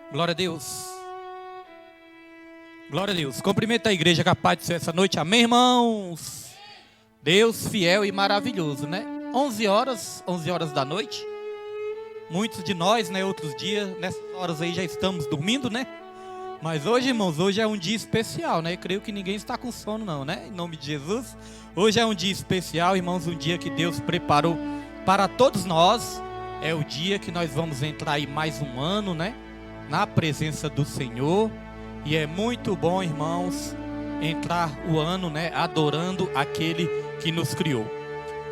Glória a Deus. Glória a Deus. Cumprimento a igreja capaz de ser essa noite. Amém, irmãos? Deus fiel e maravilhoso, né? 11 horas da noite. Muitos de nós, né, outros dias, nessas horas aí já estamos dormindo, né? Mas hoje, irmãos, hoje é um dia especial, né? Eu creio que ninguém está com sono não, né? Em nome de Jesus. Hoje é um dia especial, irmãos, um dia que Deus preparou para todos nós. É o dia que nós vamos entrar aí mais um ano, né? Na presença do Senhor. E é muito bom, irmãos, entrar o ano, né, adorando aquele que nos criou.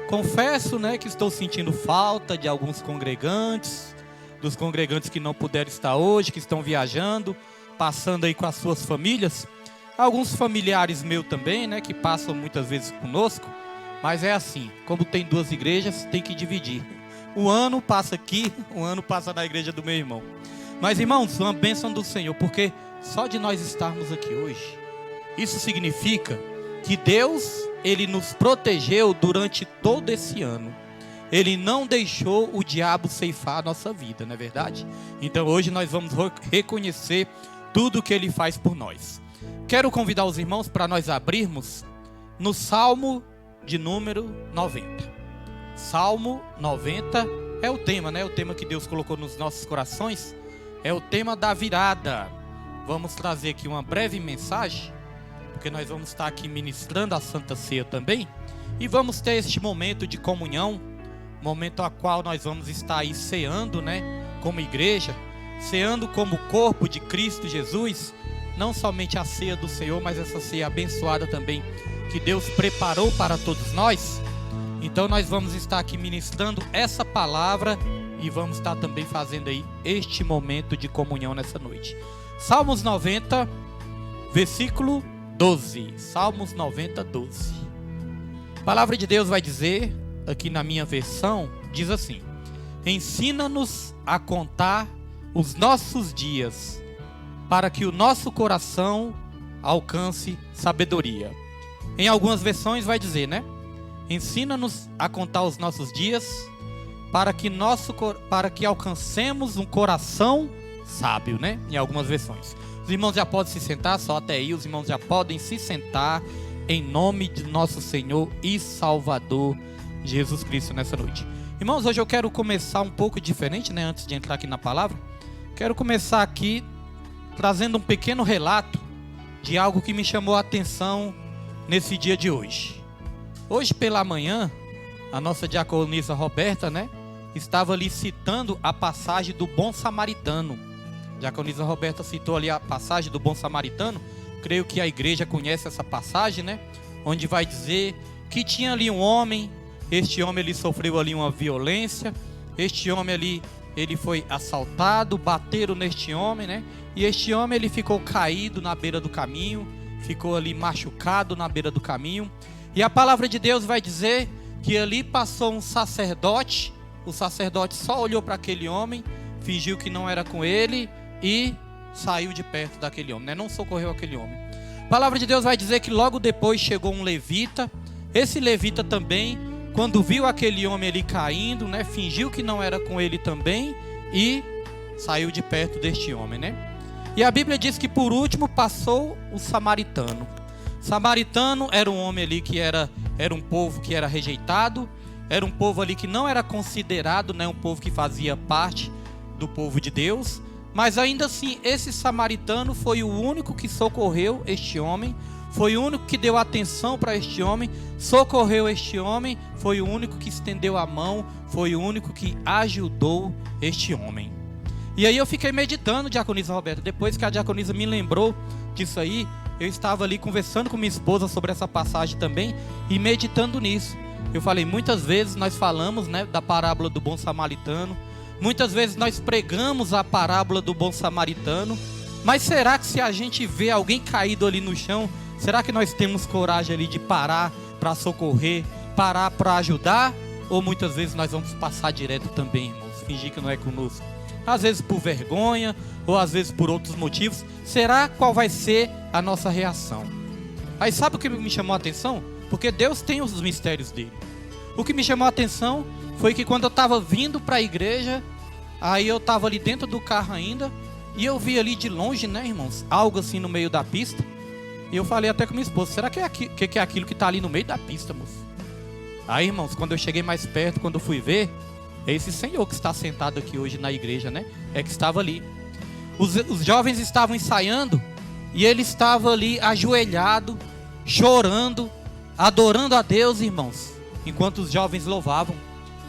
Confesso, né, que estou sentindo falta de alguns congregantes, dos congregantes que não puderam estar hoje, que estão viajando, passando aí com as suas famílias. Alguns familiares meus também, né, que passam muitas vezes conosco. Mas é assim, como tem duas igrejas, tem que dividir. Um ano passa aqui, um ano passa na igreja do meu irmão. Mas, irmãos, uma bênção do Senhor, porque só de nós estarmos aqui hoje, isso significa que Deus, Ele nos protegeu durante todo esse ano. Ele não deixou o diabo ceifar a nossa vida, não é verdade? Então hoje nós vamos reconhecer tudo que Ele faz por nós. Quero convidar os irmãos para nós abrirmos no Salmo de número 90. Salmo 90 é o tema, né? O tema que Deus colocou nos nossos corações. É o tema da virada. Vamos trazer aqui uma breve mensagem, porque nós vamos estar aqui ministrando a Santa Ceia também. E vamos ter este momento de comunhão, momento a qual nós vamos estar aí ceando, né? Como igreja, ceando como corpo de Cristo Jesus. Não somente a ceia do Senhor, mas essa ceia abençoada também, que Deus preparou para todos nós. Então nós vamos estar aqui ministrando essa palavra e vamos estar também fazendo aí este momento de comunhão nessa noite. Salmos 90, versículo 12. Salmos 90, 12. A palavra de Deus vai dizer, aqui na minha versão, diz assim: ensina-nos a contar os nossos dias, para que o nosso coração alcance sabedoria. Em algumas versões vai dizer, né? Ensina-nos a contar os nossos dias, para que alcancemos um coração sábio, né? Em algumas versões. Os irmãos já podem se sentar, só até aí. Os irmãos já podem se sentar em nome de nosso Senhor e Salvador Jesus Cristo nessa noite. Irmãos, hoje eu quero começar um pouco diferente, né? Antes de entrar aqui na palavra, quero começar aqui trazendo um pequeno relato de algo que me chamou a atenção nesse dia de hoje. Hoje pela manhã, a nossa diaconisa Roberta, né, estava ali citando a passagem do bom samaritano. A diaconisa Roberta citou ali a passagem do bom samaritano. Creio que a igreja conhece essa passagem, né, onde vai dizer que tinha ali um homem. Este homem ele sofreu ali uma violência. Este homem ali, ele foi assaltado, bateram neste homem, né, e este homem ele ficou caído na beira do caminho, ficou ali machucado na beira do caminho. E a palavra de Deus vai dizer que ali passou um sacerdote. O sacerdote só olhou para aquele homem, fingiu que não era com ele e saiu de perto daquele homem, né? Não socorreu aquele homem. A palavra de Deus vai dizer que logo depois chegou um levita. Esse levita também, quando viu aquele homem ali caindo, né, fingiu que não era com ele também e saiu de perto deste homem, né? E a Bíblia diz que por último passou o samaritano. Samaritano era um homem ali que era um povo que era rejeitado, era um povo ali que não era considerado, né, um povo que fazia parte do povo de Deus, mas ainda assim esse samaritano foi o único que socorreu este homem, foi o único que deu atenção para este homem, socorreu este homem, foi o único que estendeu a mão, foi o único que ajudou este homem. E aí eu fiquei meditando, diaconisa Roberta, depois que a diaconisa me lembrou disso aí, eu estava ali conversando com minha esposa sobre essa passagem também e meditando nisso. Eu falei, muitas vezes nós falamos, né, da parábola do bom samaritano, muitas vezes nós pregamos a parábola do bom samaritano, mas será que se a gente vê alguém caído ali no chão, será que nós temos coragem ali de parar para socorrer, parar para ajudar? Ou muitas vezes nós vamos passar direto também, irmãos, fingir que não é conosco? Às vezes por vergonha, ou às vezes por outros motivos. Será qual vai ser a nossa reação? Aí sabe o que me chamou a atenção? Porque Deus tem os mistérios dele. O que me chamou a atenção foi que quando eu estava vindo para a igreja, aí eu estava ali dentro do carro ainda, E eu vi ali de longe, né, irmãos, algo assim no meio da pista. E eu falei até com minha esposa, será que é aquilo que está ali no meio da pista, moço? Aí, irmãos, quando eu cheguei mais perto, quando eu fui ver, é esse senhor que está sentado aqui hoje na igreja, né? É que estava ali. Os jovens estavam ensaiando e ele estava ali ajoelhado, chorando, adorando a Deus, irmãos. Enquanto os jovens louvavam,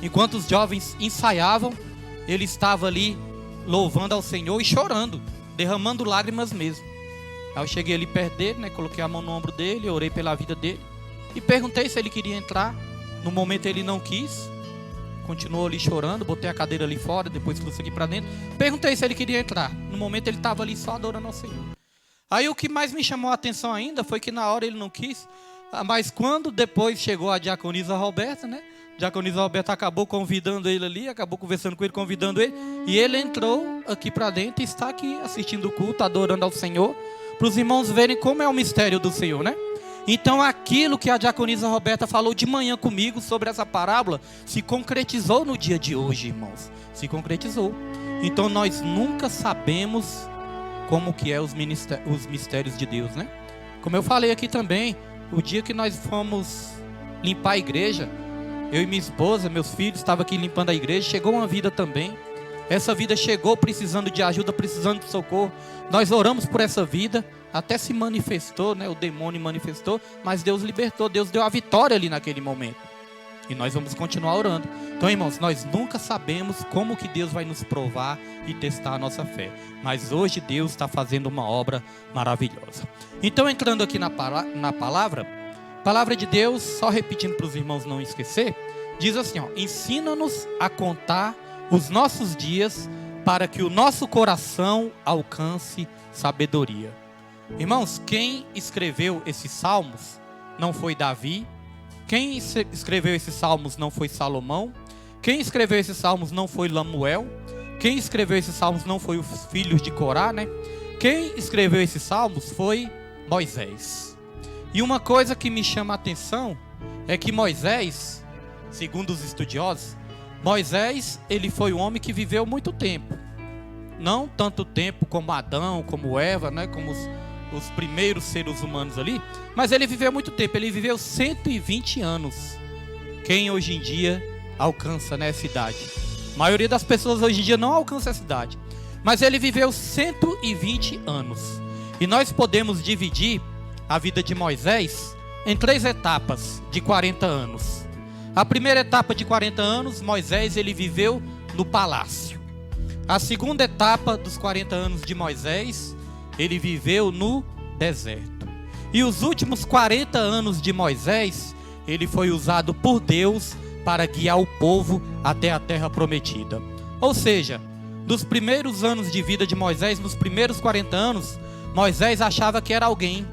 enquanto os jovens ensaiavam, ele estava ali louvando ao Senhor e chorando, derramando lágrimas mesmo. Aí eu cheguei ali perto dele, né? Coloquei a mão no ombro dele, orei pela vida dele e perguntei se ele queria entrar. No momento ele não quis, continuou ali chorando, botei a cadeira ali fora, depois trouxe aqui para dentro. Perguntei se ele queria entrar. No momento ele estava ali só adorando ao Senhor. Aí o que mais me chamou a atenção ainda foi que na hora ele não quis, mas quando depois chegou a diaconisa Roberta, né? A diaconisa Roberta acabou convidando ele ali, acabou conversando com ele, convidando ele, e ele entrou aqui para dentro e está aqui assistindo o culto, adorando ao Senhor, para os irmãos verem como é o mistério do Senhor, né? Então aquilo que a diaconisa Roberta falou de manhã comigo sobre essa parábola se concretizou no dia de hoje, irmãos. Se concretizou. Então nós nunca sabemos como que é os mistérios de Deus, né? Como eu falei aqui também, o dia que nós fomos limpar a igreja, eu e minha esposa, meus filhos, estavam aqui limpando a igreja, chegou uma vida também. Essa vida chegou precisando de ajuda, precisando de socorro. Nós oramos por essa vida, até se manifestou, né? O demônio manifestou, mas Deus libertou, Deus deu a vitória ali naquele momento. E nós vamos continuar orando. Então, irmãos, nós nunca sabemos como que Deus vai nos provar e testar a nossa fé. Mas hoje Deus está fazendo uma obra maravilhosa. Então, entrando aqui na palavra de Deus, só repetindo para os irmãos não esquecer, diz assim, ó: ensina-nos a contar os nossos dias para que o nosso coração alcance sabedoria. Irmãos, quem escreveu esses salmos não foi Davi. Quem escreveu esses salmos não foi Salomão. Quem escreveu esses salmos não foi Lamuel. Quem escreveu esses salmos não foi os filhos de Corá, né? Quem escreveu esses salmos foi Moisés. E uma coisa que me chama a atenção é que Moisés, segundo os estudiosos, Moisés, ele foi um homem que viveu muito tempo. Não tanto tempo como Adão, como Eva, né? Como os primeiros seres humanos ali, mas ele viveu muito tempo, ele viveu 120 anos. Quem hoje em dia alcança nessa idade? A maioria das pessoas hoje em dia não alcança essa idade, mas ele viveu 120 anos. E nós podemos dividir a vida de Moisés em 3 etapas de 40 anos. A primeira etapa de 40 anos, Moisés ele viveu no palácio. A segunda etapa dos 40 anos de Moisés, ele viveu no deserto. E os últimos 40 anos de Moisés, ele foi usado por Deus para guiar o povo até a terra prometida. Ou seja, nos primeiros anos de vida de Moisés, nos primeiros 40 anos, Moisés achava que era alguém.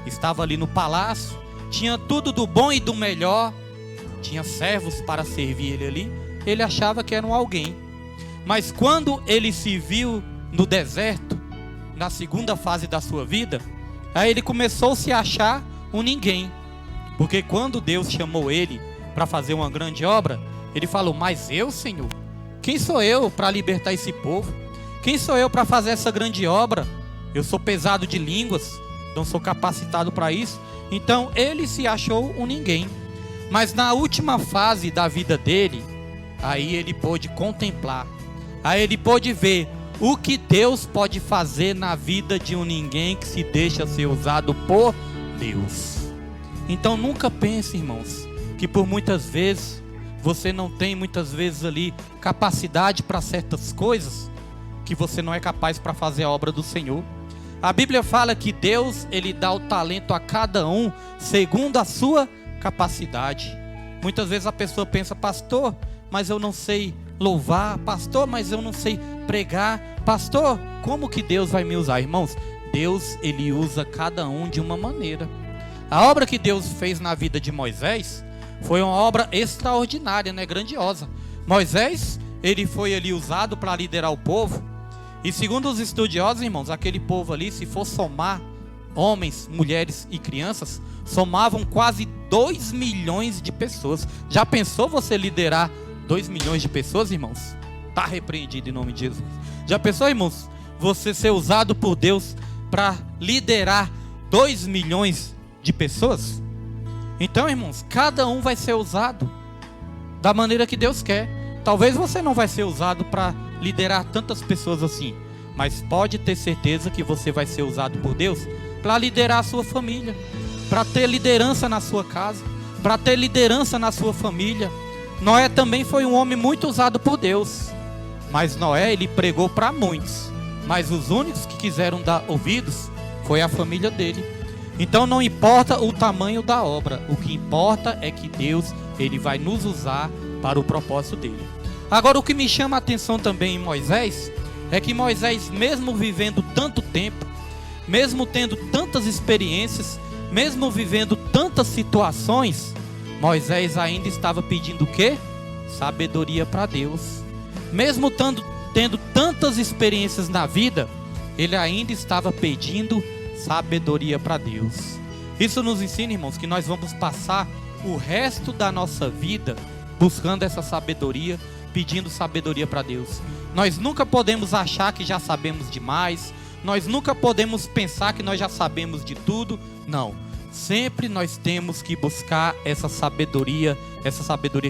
Estava ali no palácio, tinha tudo do bom e do melhor, tinha servos para servir ele ali. Ele achava que era um alguém. Mas quando ele se viu no deserto, na segunda fase da sua vida, aí ele começou a se achar um ninguém. Porque quando Deus chamou ele para fazer uma grande obra, ele falou: mas eu, Senhor, quem sou eu para libertar esse povo? Quem sou eu para fazer essa grande obra? Eu sou pesado de línguas, não sou capacitado para isso. Então ele se achou um ninguém. Mas na última fase da vida dele, aí ele pôde contemplar, aí ele pôde ver o que Deus pode fazer na vida de um ninguém que se deixa ser usado por Deus. Então nunca pense, irmãos, que por muitas vezes você não tem muitas vezes ali capacidade para certas coisas, que você não é capaz para fazer a obra do Senhor. A Bíblia fala que Deus, ele dá o talento a cada um segundo a sua capacidade. Muitas vezes a pessoa pensa: pastor, mas eu não sei louvar, pastor, mas eu não sei pregar, pastor, como que Deus vai me usar? Irmãos, Deus, ele usa cada um de uma maneira. A obra que Deus fez na vida de Moisés foi uma obra extraordinária, né? Grandiosa. Moisés, ele foi ali usado para liderar o povo. E segundo os estudiosos, irmãos, aquele povo ali, se for somar homens, mulheres e crianças, somavam quase 2 milhões de pessoas. Já pensou você liderar 2 milhões de pessoas, irmãos? Está repreendido em nome de Jesus. Já pensou, irmãos? você ser usado por Deus para liderar 2 milhões de pessoas? Então, irmãos, cada um vai ser usado da maneira que Deus quer. Talvez você não vai ser usado para liderar tantas pessoas assim, mas pode ter certeza que você vai ser usado por Deus para liderar a sua família, para ter liderança na sua casa, para ter liderança na sua família. Noé também foi um homem muito usado por Deus, mas Noé, ele pregou para muitos, mas os únicos que quiseram dar ouvidos foi a família dele. Então não importa o tamanho da obra, o que importa é que Deus, ele vai nos usar para o propósito dele. Agora, o que me chama a atenção também em Moisés é que Moisés, mesmo vivendo tanto tempo, mesmo tendo tantas experiências, mesmo vivendo tantas situações, Moisés ainda estava pedindo o quê? Sabedoria para Deus. Mesmo tendo tantas experiências na vida, ele ainda estava pedindo sabedoria para Deus. Isso nos ensina, irmãos, que nós vamos passar o resto da nossa vida buscando essa sabedoria, pedindo sabedoria para Deus. Nós nunca podemos achar que já sabemos demais, nós nunca podemos pensar que nós já sabemos de tudo. Não, sempre nós temos que buscar essa sabedoria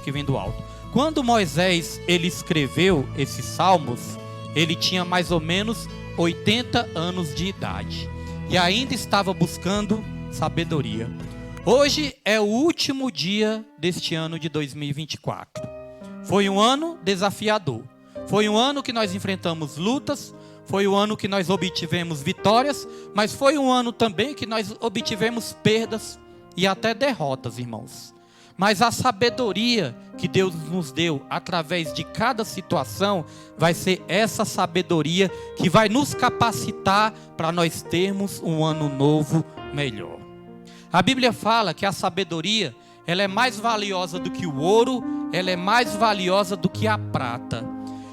que vem do alto. Quando Moisés, ele escreveu esses salmos, ele tinha mais ou menos 80 anos de idade e ainda estava buscando sabedoria. Hoje é o último dia deste ano de 2024. Foi um ano desafiador. Foi um ano que nós enfrentamos lutas, foi um ano que nós obtivemos vitórias, mas foi um ano também que nós obtivemos perdas e até derrotas, irmãos. Mas a sabedoria que Deus nos deu através de cada situação vai ser essa sabedoria que vai nos capacitar para nós termos um ano novo melhor. A Bíblia fala que a sabedoria, ela é mais valiosa do que o ouro, ela é mais valiosa do que a prata.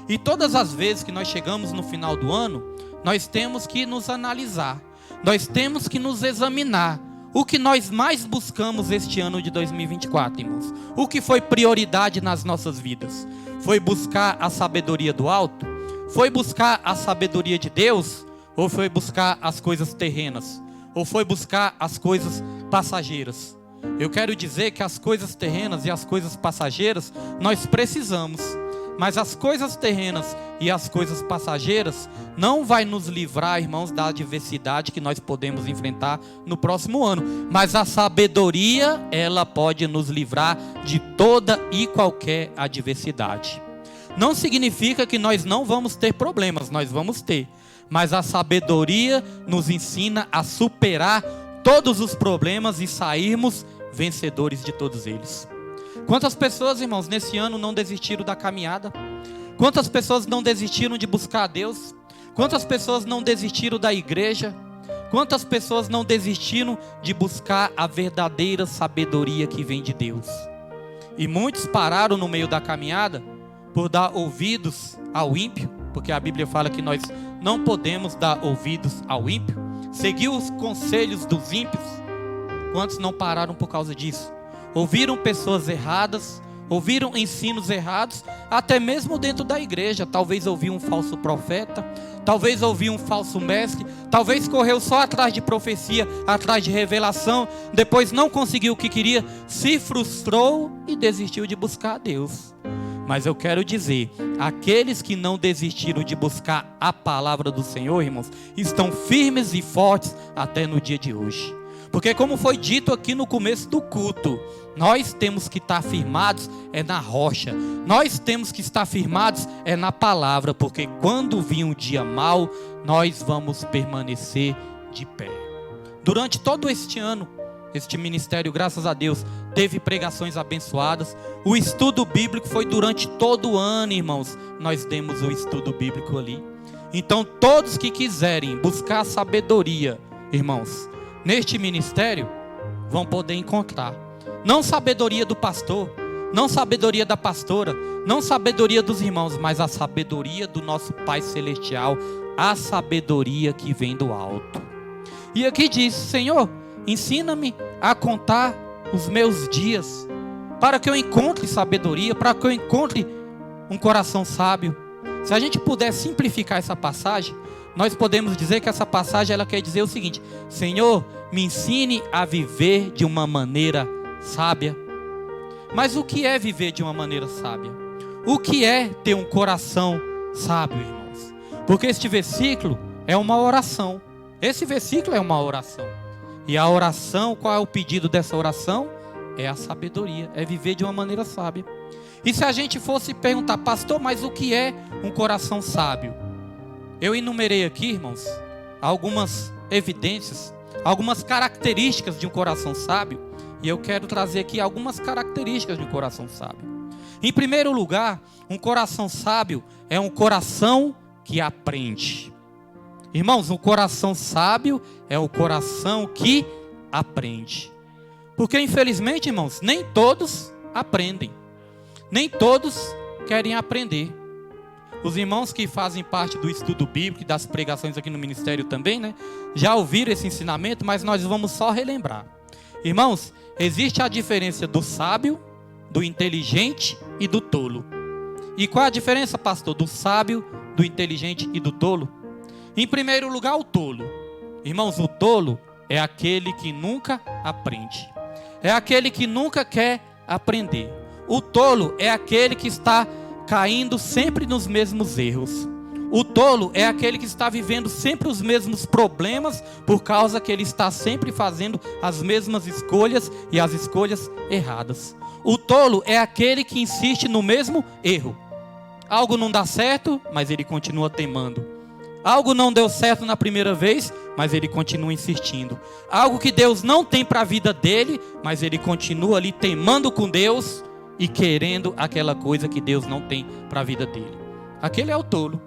E todas as vezes que nós chegamos no final do ano, nós temos que nos analisar, nós temos que nos examinar. O que nós mais buscamos este ano de 2024, irmãos? O que foi prioridade nas nossas vidas? Foi buscar a sabedoria do alto? Foi buscar a sabedoria de Deus? Ou foi buscar as coisas terrenas? Ou foi buscar as coisas passageiras? Eu quero dizer que as coisas terrenas e as coisas passageiras nós precisamos, mas as coisas terrenas e as coisas passageiras não vai nos livrar, irmãos, da adversidade que nós podemos enfrentar no próximo ano. Mas a sabedoria, ela pode nos livrar de toda e qualquer adversidade. Não significa que nós não vamos ter problemas, nós vamos ter. Mas a sabedoria nos ensina a superar todos os problemas e sairmos vencedores de todos eles. Quantas pessoas, irmãos, nesse ano não desistiram da caminhada? Quantas pessoas não desistiram de buscar a Deus? Quantas pessoas não desistiram da igreja? Quantas pessoas não desistiram de buscar a verdadeira sabedoria que vem de Deus? E muitos pararam no meio da caminhada por dar ouvidos ao ímpio, porque a Bíblia fala que nós não podemos dar ouvidos ao ímpio, seguir os conselhos dos ímpios. Quantos não pararam por causa disso? Ouviram pessoas erradas, ouviram ensinos errados, até mesmo dentro da igreja. Talvez ouviu um falso profeta, talvez ouviu um falso mestre, talvez correu só atrás de profecia, atrás de revelação, depois não conseguiu o que queria, se frustrou e desistiu de buscar a Deus. Mas eu quero dizer, aqueles que não desistiram de buscar a palavra do Senhor, irmãos, estão firmes e fortes até no dia de hoje. Porque como foi dito aqui no começo do culto, nós temos que estar firmados na rocha. Nós temos que estar firmados na palavra, porque quando vir um dia mau, nós vamos permanecer de pé. Durante todo este ano, este ministério, graças a Deus, teve pregações abençoadas. O estudo bíblico foi durante todo o ano, irmãos. Nós demos o estudo bíblico ali. Então todos que quiserem buscar sabedoria, irmãos, neste ministério, vão poder encontrar. Não sabedoria do pastor, não sabedoria da pastora, não sabedoria dos irmãos, mas a sabedoria do nosso Pai Celestial, a sabedoria que vem do alto. E aqui diz: Senhor, ensina-me a contar os meus dias, para que eu encontre sabedoria, para que eu encontre um coração sábio. Se a gente puder simplificar essa passagem, nós podemos dizer que essa passagem ela quer dizer o seguinte: Senhor, me ensine a viver de uma maneira sábia. Mas o que é viver de uma maneira sábia? O que é ter um coração sábio, irmãos? Porque este versículo é uma oração. Esse versículo é uma oração. E a oração, qual é o pedido dessa oração? É a sabedoria, é viver de uma maneira sábia. E se a gente fosse perguntar, pastor, mas o que é um coração sábio? Eu enumerei aqui, irmãos, algumas evidências, algumas características de um coração sábio. E eu quero trazer aqui algumas características de um coração sábio. Em primeiro lugar, um coração sábio é um coração que aprende. Irmãos, um coração sábio é o coração que aprende. Porque infelizmente, irmãos, nem todos aprendem. Nem todos querem aprender. Os irmãos que fazem parte do estudo bíblico e das pregações aqui no ministério também, né? Já ouviram esse ensinamento, mas nós vamos só relembrar. Irmãos, existe a diferença do sábio, do inteligente e do tolo. E qual a diferença, pastor, do sábio, do inteligente e do tolo? Em primeiro lugar, o tolo. Irmãos, o tolo é aquele que nunca aprende. É aquele que nunca quer aprender. O tolo é aquele que está caindo sempre nos mesmos erros. O tolo é aquele que está vivendo sempre os mesmos problemas por causa que ele está sempre fazendo as mesmas escolhas e as escolhas erradas. O tolo é aquele que insiste no mesmo erro. Algo não dá certo, mas ele continua teimando. Algo não deu certo na primeira vez, mas ele continua insistindo. Algo que Deus não tem para a vida dele, mas ele continua ali teimando com Deus e querendo aquela coisa que Deus não tem para a vida dele. Aquele é o tolo.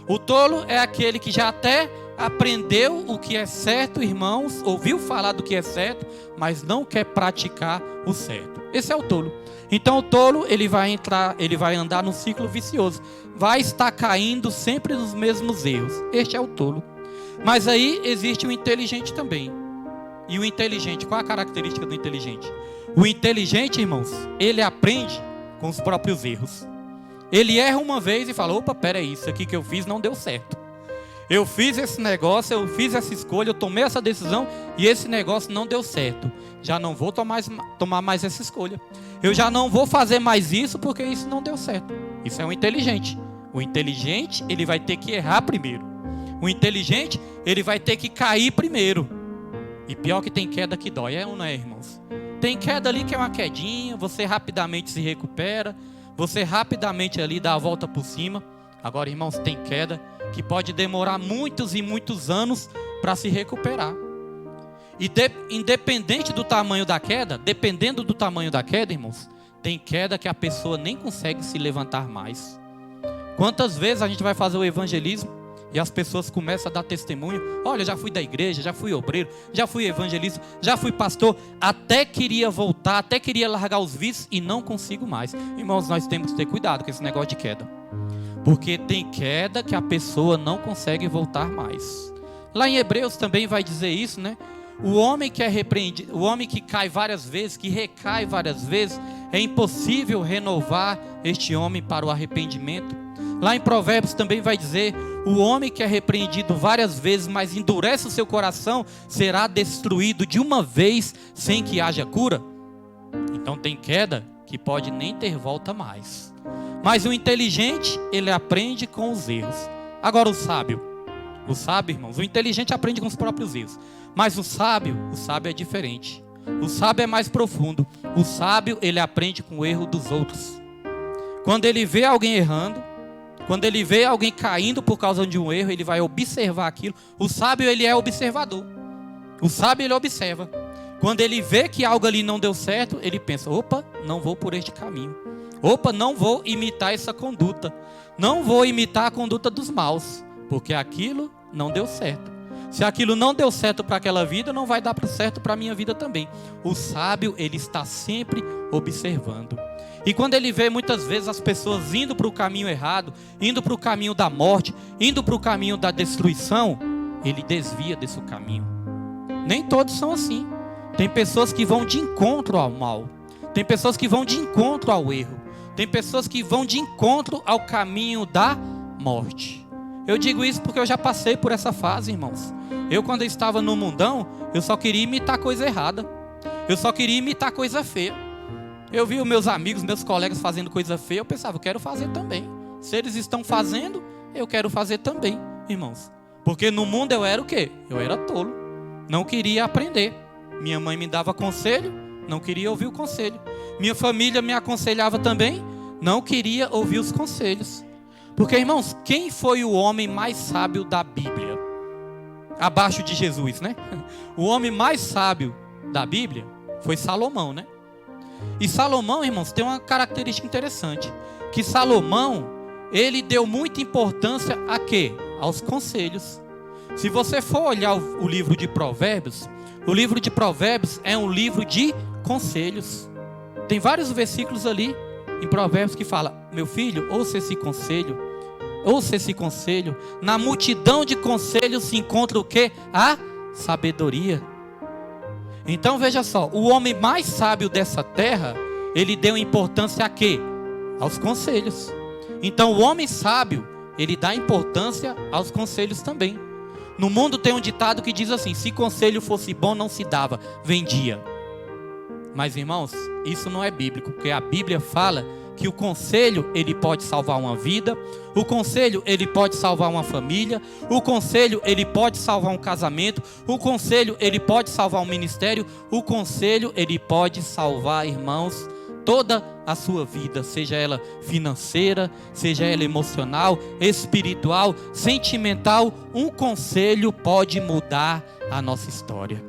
O tolo é aquele que já até aprendeu o que é certo, irmãos, ouviu falar do que é certo, mas não quer praticar o certo. Esse é o tolo. Então o tolo, ele vai andar num ciclo vicioso, vai estar caindo sempre nos mesmos erros. Este é o tolo. Mas aí existe o inteligente também. E o inteligente, qual a característica do inteligente? O inteligente, irmãos, ele aprende com os próprios erros. Ele erra uma vez e fala, opa, peraí, isso aqui que eu fiz não deu certo. Eu fiz esse negócio, eu fiz essa escolha, eu tomei essa decisão e esse negócio não deu certo. Já não vou tomar mais essa escolha. Eu já não vou fazer mais isso porque isso não deu certo. Isso é um inteligente. O inteligente, ele vai ter que errar primeiro. O inteligente, ele vai ter que cair primeiro. E pior que tem queda que dói, é ou não é, irmãos? Tem queda ali que é uma quedinha, você rapidamente se recupera, você rapidamente ali dá a volta por cima. Agora, irmãos, tem queda que pode demorar muitos e muitos anos para se recuperar. E independente do tamanho da queda, dependendo do tamanho da queda, irmãos, tem queda que a pessoa nem consegue se levantar mais. Quantas vezes a gente vai fazer o evangelismo e as pessoas começam a dar testemunho, olha, já fui da igreja, já fui obreiro, já fui evangelista, já fui pastor, até queria voltar, até queria largar os vícios e não consigo mais. Irmãos, nós temos que ter cuidado com esse negócio de queda. Porque tem queda que a pessoa não consegue voltar mais. Lá em Hebreus também vai dizer isso, né? O homem que é repreendido, o homem que cai várias vezes, que recai várias vezes, é impossível renovar este homem para o arrependimento. Lá em Provérbios também vai dizer, o homem que é repreendido várias vezes, mas endurece o seu coração, será destruído de uma vez sem que haja cura. Então tem queda que pode nem ter volta mais. Mas o inteligente, ele aprende com os erros. Agora o sábio, irmãos, o inteligente aprende com os próprios erros. Mas o sábio é diferente. O sábio é mais profundo. O sábio, ele aprende com o erro dos outros. Quando ele vê alguém errando, quando ele vê alguém caindo por causa de um erro, ele vai observar aquilo. O sábio, ele é observador. O sábio, ele observa. Quando ele vê que algo ali não deu certo, ele pensa, opa, não vou por este caminho. Opa, não vou imitar essa conduta. Não vou imitar a conduta dos maus, porque aquilo não deu certo. Se aquilo não deu certo para aquela vida, não vai dar certo para a minha vida também. O sábio, ele está sempre observando. E quando ele vê muitas vezes as pessoas indo para o caminho errado, indo para o caminho da morte, indo para o caminho da destruição, ele desvia desse caminho. Nem todos são assim. Tem pessoas que vão de encontro ao mal. Tem pessoas que vão de encontro ao erro. Tem pessoas que vão de encontro ao caminho da morte. Eu digo isso porque eu já passei por essa fase, irmãos. Eu, quando eu estava no mundão, eu só queria imitar coisa errada. Eu só queria imitar coisa feia. Eu vi os meus amigos, meus colegas fazendo coisa feia, eu pensava, eu quero fazer também. Se eles estão fazendo, eu quero fazer também, irmãos. Porque no mundo eu era o quê? Eu era tolo. Não queria aprender. Minha mãe me dava conselho, não queria ouvir o conselho. Minha família me aconselhava também, não queria ouvir os conselhos. Porque, irmãos, quem foi o homem mais sábio da Bíblia? Abaixo de Jesus, né? O homem mais sábio da Bíblia foi Salomão, né? E Salomão, irmãos, tem uma característica interessante. Que Salomão, ele deu muita importância a quê? Aos conselhos. Se você for olhar o livro de Provérbios, o livro de Provérbios é um livro de conselhos. Tem vários versículos ali em Provérbios que fala: meu filho, ouça esse conselho. Ouça esse conselho. Na multidão de conselhos se encontra o quê? A sabedoria. Então veja só, o homem mais sábio dessa terra, ele deu importância a quê? Aos conselhos. Então o homem sábio, ele dá importância aos conselhos também. No mundo tem um ditado que diz assim: se conselho fosse bom não se dava, vendia. Mas, irmãos, isso não é bíblico, porque a Bíblia fala que o conselho, ele pode salvar uma vida, o conselho, ele pode salvar uma família, o conselho, ele pode salvar um casamento, o conselho, ele pode salvar um ministério, o conselho, ele pode salvar, irmãos, toda a sua vida, seja ela financeira, seja ela emocional, espiritual, sentimental. Um conselho pode mudar a nossa história.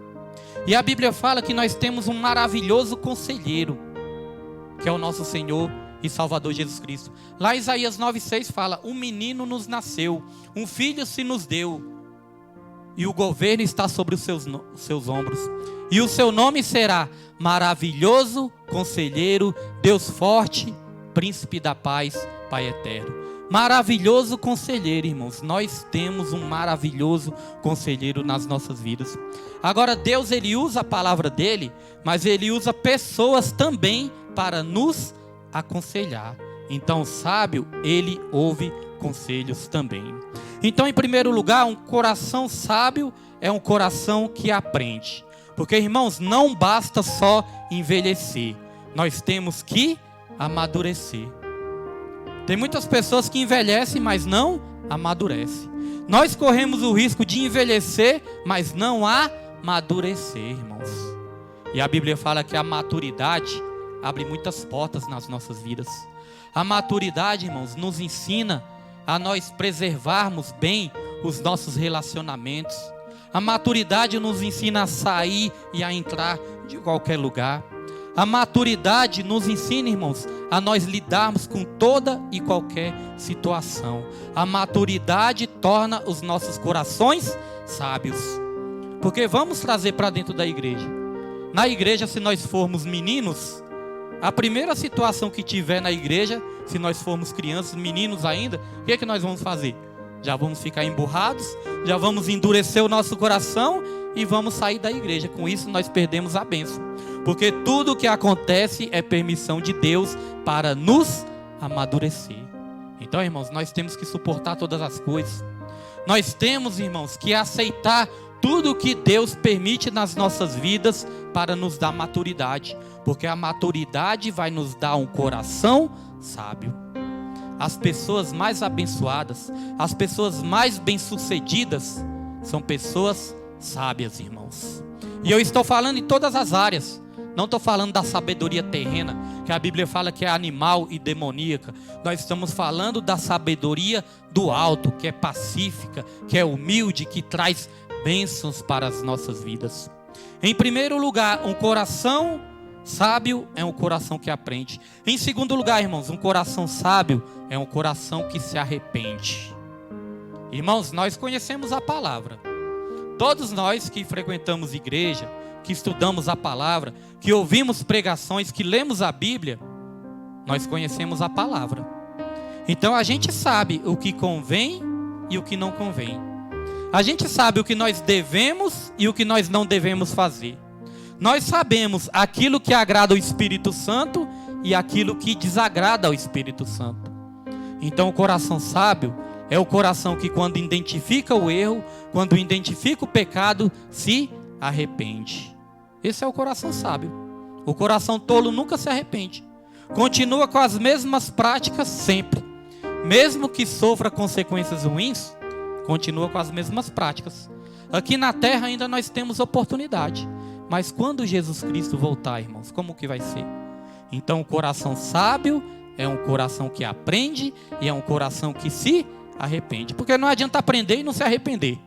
E a Bíblia fala que nós temos um maravilhoso conselheiro, que é o nosso Senhor e Salvador Jesus Cristo. Lá em Isaías 9,6 fala: um menino nos nasceu, um filho se nos deu, e o governo está sobre os seus ombros. E o seu nome será Maravilhoso Conselheiro, Deus Forte, Príncipe da Paz, Pai Eterno. Maravilhoso conselheiro, irmãos. Nós temos um maravilhoso conselheiro nas nossas vidas. Agora, Deus, ele usa a palavra dele, mas ele usa pessoas também para nos aconselhar. Então, o sábio, ele ouve conselhos também. Então, em primeiro lugar, um coração sábio é um coração que aprende. Porque, irmãos, não basta só envelhecer. Nós temos que amadurecer. Tem muitas pessoas que envelhecem, mas não amadurecem. Nós corremos o risco de envelhecer, mas não amadurecer, irmãos. E a Bíblia fala que a maturidade abre muitas portas nas nossas vidas. A maturidade, irmãos, nos ensina a nós preservarmos bem os nossos relacionamentos. A maturidade nos ensina a sair e a entrar de qualquer lugar. A maturidade nos ensina, irmãos, a nós lidarmos com toda e qualquer situação. A maturidade torna os nossos corações sábios. Porque vamos trazer para dentro da igreja. Na igreja, se nós formos meninos, a primeira situação que tiver na igreja, se nós formos crianças, meninos ainda, o que é que nós vamos fazer? Já vamos ficar emburrados, já vamos endurecer o nosso coração e vamos sair da igreja. Com isso nós perdemos a bênção. Porque tudo o que acontece é permissão de Deus para nos amadurecer. Então, irmãos, nós temos que suportar todas as coisas. Nós temos, irmãos, que aceitar tudo o que Deus permite nas nossas vidas para nos dar maturidade. Porque a maturidade vai nos dar um coração sábio. As pessoas mais abençoadas, as pessoas mais bem-sucedidas são pessoas sábias, irmãos. E eu estou falando em todas as áreas. Não estou falando da sabedoria terrena, que a Bíblia fala que é animal e demoníaca. Nós estamos falando da sabedoria do alto, que é pacífica, que é humilde, que traz bênçãos para as nossas vidas. Em primeiro lugar, um coração sábio é um coração que aprende. Em segundo lugar, irmãos, um coração sábio é um coração que se arrepende. Irmãos, nós conhecemos a palavra. Todos nós que frequentamos igreja, que estudamos a palavra, que ouvimos pregações, que lemos a Bíblia, nós conhecemos a palavra. Então a gente sabe o que convém e o que não convém. A gente sabe o que nós devemos e o que nós não devemos fazer. Nós sabemos aquilo que agrada ao Espírito Santo e aquilo que desagrada ao Espírito Santo. Então o coração sábio É o coração que, quando identifica o erro, quando identifica o pecado, se arrepende. Esse é o coração sábio. O coração tolo nunca se arrepende. Continua com as mesmas práticas sempre. Mesmo que sofra consequências ruins, continua com as mesmas práticas. Aqui na terra ainda nós temos oportunidade. Mas quando Jesus Cristo voltar, irmãos, como que vai ser? Então o coração sábio é um coração que aprende e é um coração que se arrepende. Porque não adianta aprender e não se arrepender.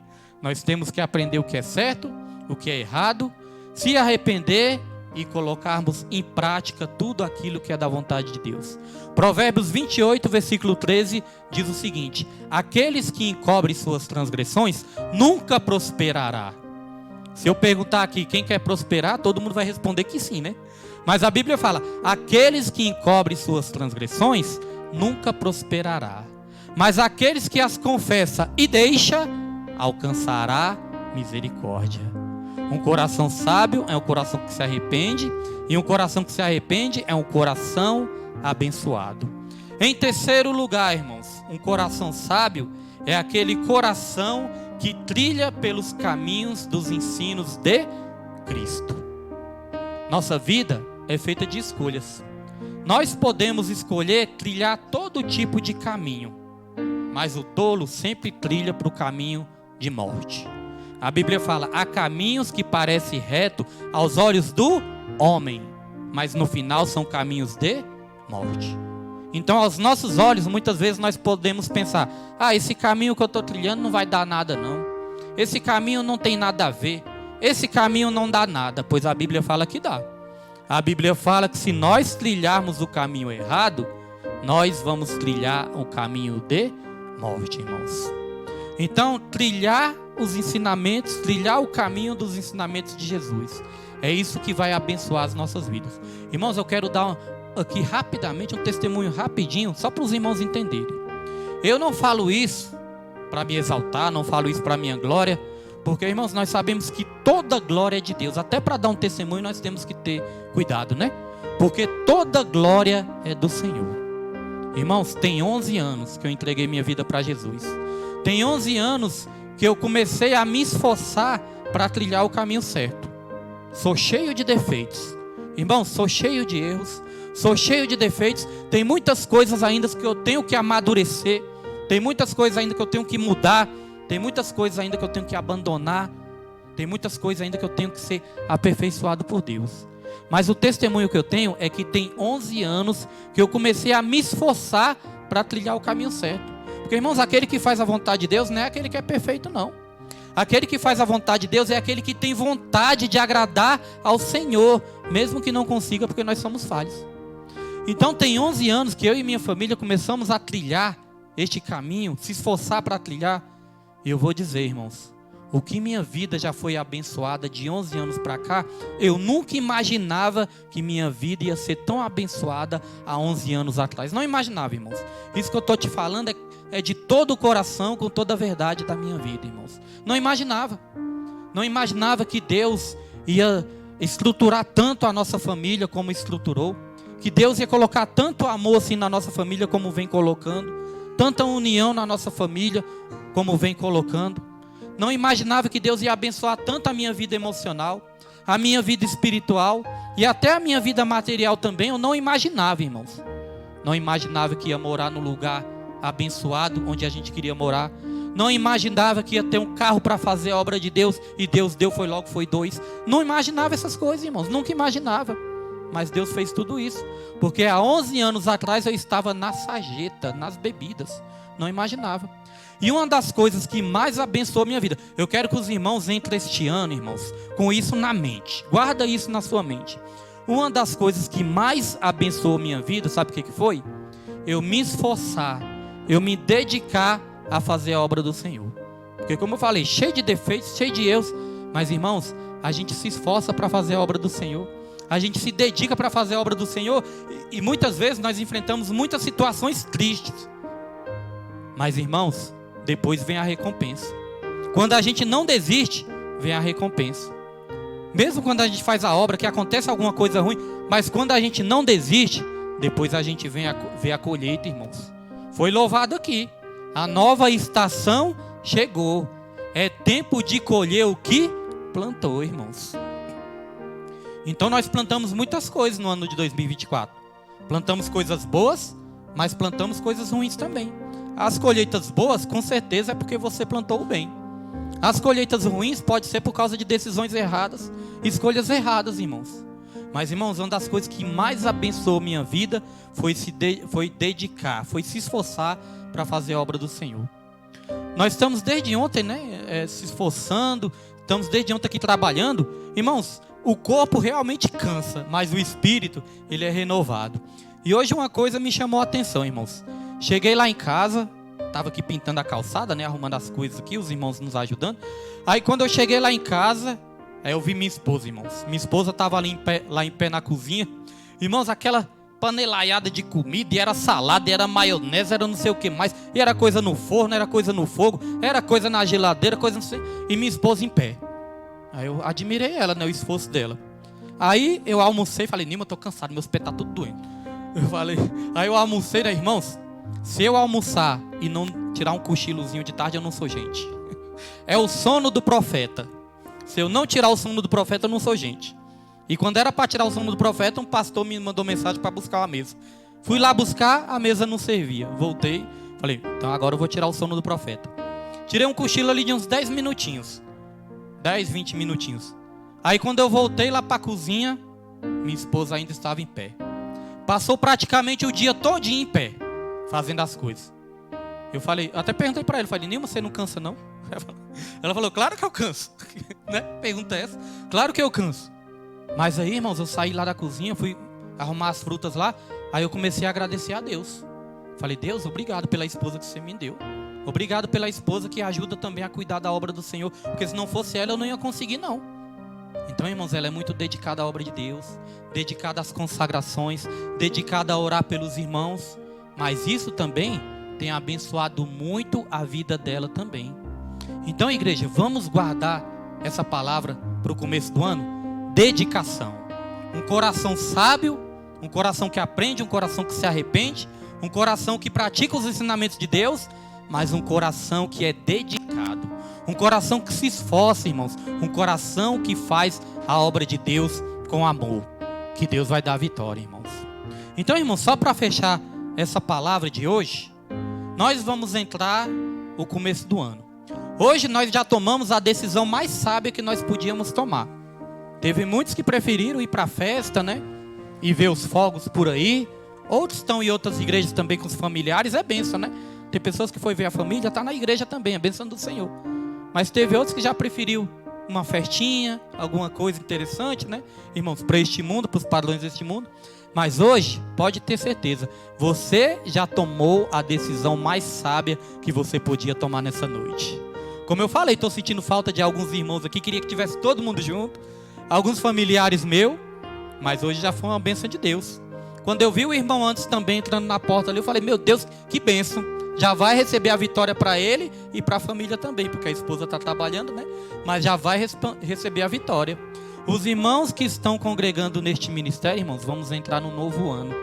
Nós temos que aprender o que é certo, o que é errado, se arrepender e colocarmos em prática tudo aquilo que é da vontade de Deus. Provérbios 28, versículo 13, diz o seguinte: aqueles que encobrem suas transgressões nunca prosperará. Se eu perguntar aqui quem quer prosperar, todo mundo vai responder que sim, né? Mas a Bíblia fala: aqueles que encobrem suas transgressões nunca prosperará, mas aqueles que as confessa e deixa, alcançará misericórdia. Um coração sábio é um coração que se arrepende, e um coração que se arrepende é um coração abençoado. Em terceiro lugar, irmãos, um coração sábio é aquele coração que trilha pelos caminhos dos ensinos de Cristo. Nossa vida é feita de escolhas. Nós podemos escolher trilhar todo tipo de caminho, mas o tolo sempre trilha para o caminho de morte. A Bíblia fala: há caminhos que parecem retos aos olhos do homem, mas no final são caminhos de morte. Então, aos nossos olhos, muitas vezes nós podemos pensar: esse caminho que eu estou trilhando não vai dar nada não. Esse caminho não tem nada a ver. Esse caminho não dá nada. Pois a Bíblia fala que dá. A Bíblia fala que se nós trilharmos o caminho errado, nós vamos trilhar o caminho de morte, irmãos. Então, trilhar os ensinamentos, trilhar o caminho dos ensinamentos de Jesus, é isso que vai abençoar as nossas vidas. Irmãos, eu quero dar aqui rapidamente um testemunho rapidinho, só para os irmãos entenderem. Eu não falo isso para me exaltar, não falo isso para minha glória, porque, irmãos, nós sabemos que toda glória é de Deus. Até para dar um testemunho nós temos que ter cuidado, né? Porque toda glória é do Senhor. Irmãos, tem 11 anos que eu entreguei minha vida para Jesus. Tem 11 anos que eu comecei a me esforçar para trilhar o caminho certo. Sou cheio de defeitos. Irmãos, sou cheio de erros. Sou cheio de defeitos. Tem muitas coisas ainda que eu tenho que amadurecer. Tem muitas coisas ainda que eu tenho que mudar. Tem muitas coisas ainda que eu tenho que abandonar. Tem muitas coisas ainda que eu tenho que ser aperfeiçoado por Deus. Mas o testemunho que eu tenho é que tem 11 anos que eu comecei a me esforçar para trilhar o caminho certo. Porque, irmãos, aquele que faz a vontade de Deus não é aquele que é perfeito, não. Aquele que faz a vontade de Deus é aquele que tem vontade de agradar ao Senhor, mesmo que não consiga, porque nós somos falhos. Então tem 11 anos que eu e minha família começamos a trilhar este caminho, se esforçar para trilhar. E eu vou dizer, irmãos, o que minha vida já foi abençoada de 11 anos para cá, eu nunca imaginava que minha vida ia ser tão abençoada há 11 anos atrás. Não imaginava, irmãos. Isso que eu estou te falando é de todo o coração, com toda a verdade da minha vida, irmãos. Não imaginava. Não imaginava que Deus ia estruturar tanto a nossa família como estruturou. Que Deus ia colocar tanto amor assim na nossa família como vem colocando. Tanta união na nossa família como vem colocando. Não imaginava que Deus ia abençoar tanto a minha vida emocional, a minha vida espiritual e até a minha vida material também. Eu não imaginava, irmãos. Não imaginava que ia morar no lugar abençoado onde a gente queria morar. Não imaginava que ia ter um carro para fazer a obra de Deus e Deus deu, foi logo, foi 2. Não imaginava essas coisas, irmãos. Nunca imaginava. Mas Deus fez tudo isso. Porque há 11 anos atrás eu estava na sarjeta, nas bebidas. Não imaginava. E uma das coisas que mais abençoou a minha vida, eu quero que os irmãos entrem este ano, irmãos, com isso na mente. Guarda isso na sua mente. Uma das coisas que mais abençoou a minha vida, sabe o que foi? Eu me esforçar, eu me dedicar a fazer a obra do Senhor. Porque, como eu falei, cheio de defeitos, cheio de erros, mas, irmãos, a gente se esforça para fazer a obra do Senhor. A gente se dedica para fazer a obra do Senhor e muitas vezes nós enfrentamos muitas situações tristes. Mas, irmãos, depois vem a recompensa. Quando a gente não desiste, vem a recompensa. Mesmo quando a gente faz a obra, que acontece alguma coisa ruim, mas quando a gente não desiste, depois a gente vem a ver a colheita, irmãos. Foi louvado aqui. A nova estação chegou. É tempo de colher o que plantou, irmãos. Então nós plantamos muitas coisas no ano de 2024. Plantamos coisas boas, mas plantamos coisas ruins também. As colheitas boas, com certeza, é porque você plantou o bem. As colheitas ruins pode ser por causa de decisões erradas, escolhas erradas, irmãos. Mas, irmãos, uma das coisas que mais abençoou minha vida foi dedicar, foi se esforçar para fazer a obra do Senhor. Nós estamos desde ontem, né, se esforçando, estamos desde ontem aqui trabalhando. Irmãos, o corpo realmente cansa, mas o espírito, ele é renovado. E hoje uma coisa me chamou a atenção, irmãos. Cheguei lá em casa, estava aqui pintando a calçada, né, arrumando as coisas aqui, os irmãos nos ajudando. Aí quando eu cheguei lá em casa, aí eu vi minha esposa, irmãos. Minha esposa estava lá em pé na cozinha. Irmãos, aquela panelaiada de comida, e era salada, e era maionese, era não sei o que mais. E era coisa no forno, era coisa no fogo, era coisa na geladeira, coisa não sei. E minha esposa em pé. Aí eu admirei ela, né, o esforço dela. Aí eu almocei, falei, Nilma, eu tô cansado, meus pés tá tudo doendo. Aí eu almocei, né, irmãos? Se eu almoçar e não tirar um cochilozinho de tarde, eu não sou gente. É o sono do profeta. Se eu não tirar o sono do profeta, eu não sou gente. E quando era para tirar o sono do profeta, um pastor me mandou mensagem para buscar uma mesa. Fui lá buscar, a mesa não servia. Voltei, falei, então agora eu vou tirar o sono do profeta. Tirei um cochilo ali de uns 10 minutinhos. 10, 20 minutinhos. Aí quando eu voltei lá para a cozinha, minha esposa ainda estava em pé. Passou praticamente o dia todinho em pé, fazendo as coisas. Eu falei, até perguntei para ele, falei, Nilma, você não cansa não? Ela falou, claro que eu canso. Né? Pergunta essa. Claro que eu canso. Mas aí, irmãos, eu saí lá da cozinha, fui arrumar as frutas lá. Aí eu comecei a agradecer a Deus. Falei, Deus, obrigado pela esposa que você me deu. Obrigado pela esposa que ajuda também a cuidar da obra do Senhor. Porque se não fosse ela, eu não ia conseguir não. Então, irmãos, ela é muito dedicada à obra de Deus, dedicada às consagrações, dedicada a orar pelos irmãos. Mas isso também tem abençoado muito a vida dela também. Então, igreja, vamos guardar essa palavra para o começo do ano? Dedicação. Um coração sábio, um coração que aprende, um coração que se arrepende, um coração que pratica os ensinamentos de Deus, mas um coração que é dedicado. Um coração que se esforça, irmãos. Um coração que faz a obra de Deus com amor. Que Deus vai dar a vitória, irmãos. Então, irmãos, só para fechar essa palavra de hoje, nós vamos entrar no começo do ano. Hoje nós já tomamos a decisão mais sábia que nós podíamos tomar. Teve muitos que preferiram ir para a festa, né? E ver os fogos por aí. Outros estão em outras igrejas também com os familiares. É bênção, né? Tem pessoas que foi ver a família, está na igreja também, é bênção do Senhor. Mas teve outros que já preferiu uma festinha, alguma coisa interessante, né? Irmãos, para este mundo, para os padrões deste mundo. Mas hoje, pode ter certeza, você já tomou a decisão mais sábia que você podia tomar nessa noite. Como eu falei, estou sentindo falta de alguns irmãos aqui, queria que tivesse todo mundo junto. Alguns familiares meus, mas hoje já foi uma bênção de Deus. Quando eu vi o irmão antes também entrando na porta ali, eu falei, meu Deus, que bênção. Já vai receber a vitória para ele e para a família também, porque a esposa está trabalhando, né? Mas já vai receber a vitória. Os irmãos que estão congregando neste ministério, irmãos, vamos entrar no novo ano.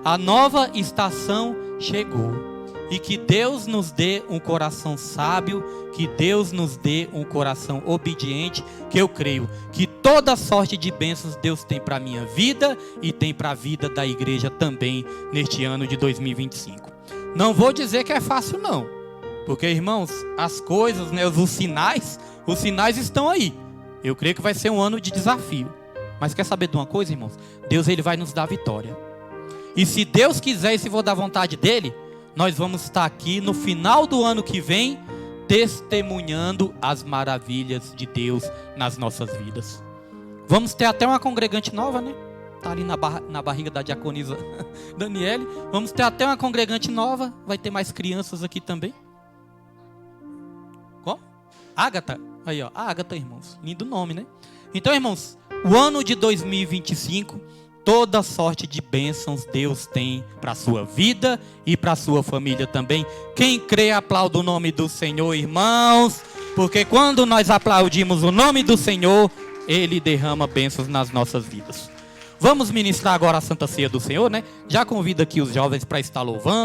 A nova estação chegou. E que Deus nos dê um coração sábio, que Deus nos dê um coração obediente, que eu creio que toda sorte de bênçãos Deus tem para a minha vida e tem para a vida da igreja também neste ano de 2025. Não vou dizer que é fácil não, porque, irmãos, as coisas, né, os sinais estão aí. Eu creio que vai ser um ano de desafio. Mas quer saber de uma coisa, irmãos? Deus, ele vai nos dar vitória. E se Deus quiser e se for da vontade dele, nós vamos estar aqui no final do ano que vem, testemunhando as maravilhas de Deus nas nossas vidas. Vamos ter até uma congregante nova, né? Está ali na barriga da diaconisa Daniele. Vamos ter até uma congregante nova. Vai ter mais crianças aqui também. Como? Ágata. Aí, ó. Ágata, irmãos. Lindo nome, né? Então, irmãos, o ano de 2025, toda sorte de bênçãos Deus tem para a sua vida e para a sua família também. Quem crê, aplauda o nome do Senhor, irmãos. Porque quando nós aplaudimos o nome do Senhor, Ele derrama bênçãos nas nossas vidas. Vamos ministrar agora a Santa Ceia do Senhor, né? Já convido aqui os jovens para estar louvando.